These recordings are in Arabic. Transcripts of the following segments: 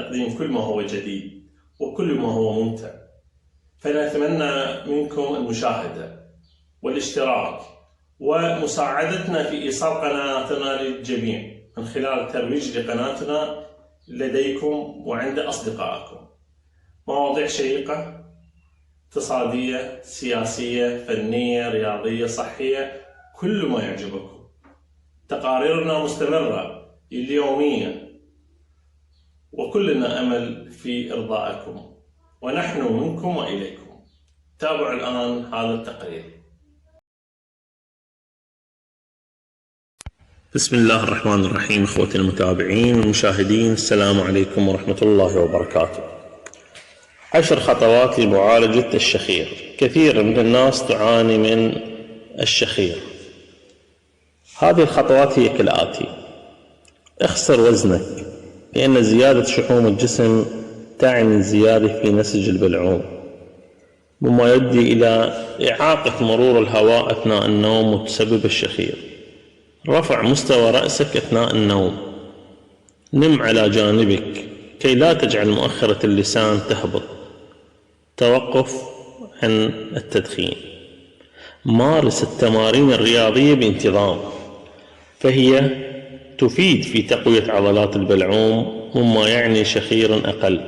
تقديم كل ما هو جديد وكل ما هو ممتع، فنتمنى منكم المشاهدة والاشتراك ومساعدتنا في إيصال قناتنا للجميع من خلال الترويج لقناتنا لديكم وعند أصدقائكم. مواضيع شيقة اقتصادية، سياسية، فنية، رياضية، صحية، كل ما يعجبكم. تقاريرنا مستمرة اليومية وكلنا أمل في إرضائكم، ونحن منكم وإليكم. تابعوا الآن هذا التقرير. بسم الله الرحمن الرحيم. اخوتي المتابعين والمشاهدين، السلام عليكم ورحمة الله وبركاته. 10 خطوات لمعالجة الشخير. كثير من الناس تعاني من الشخير. هذه الخطوات هي كالآتي: اخسر وزنك، لأن زيادة شحوم الجسم تعني زيادة في نسج البلعوم، مما يؤدي إلى إعاقة مرور الهواء أثناء النوم وتسبب الشخير. رفع مستوى رأسك أثناء النوم. نم على جانبك كي لا تجعل مؤخرة اللسان تهبط. توقف عن التدخين. مارس التمارين الرياضية بانتظام، فهي تفيد في تقوية عضلات البلعوم، مما يعني شخير أقل.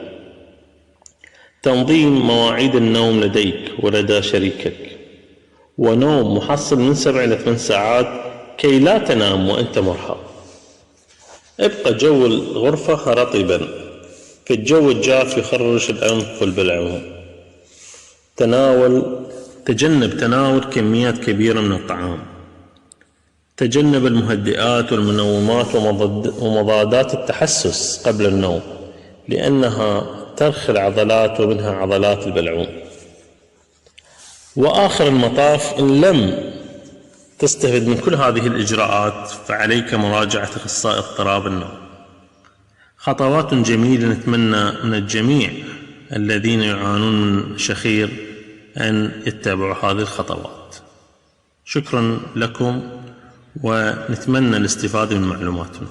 تنظيم مواعيد النوم لديك ولدى شريكك، ونوم محصل من 7 إلى 8 ساعات كي لا تنام وأنت مرهق. ابقى جو الغرفة رطبا، في الجو الجاف يخرج الأنف والبلعوم. تجنب تناول كميات كبيرة من الطعام. تجنب المهدئات والمنومات ومضادات التحسس قبل النوم، لأنها ترخي العضلات ومنها عضلات البلعوم. وآخر المطاف، إن لم تستفد من كل هذه الإجراءات فعليك مراجعة أخصائي اضطراب النوم. خطوات جميلة، نتمنى من الجميع الذين يعانون من شخير أن يتبعوا هذه الخطوات. شكرا لكم، ونتمنى الاستفادة من معلوماتنا.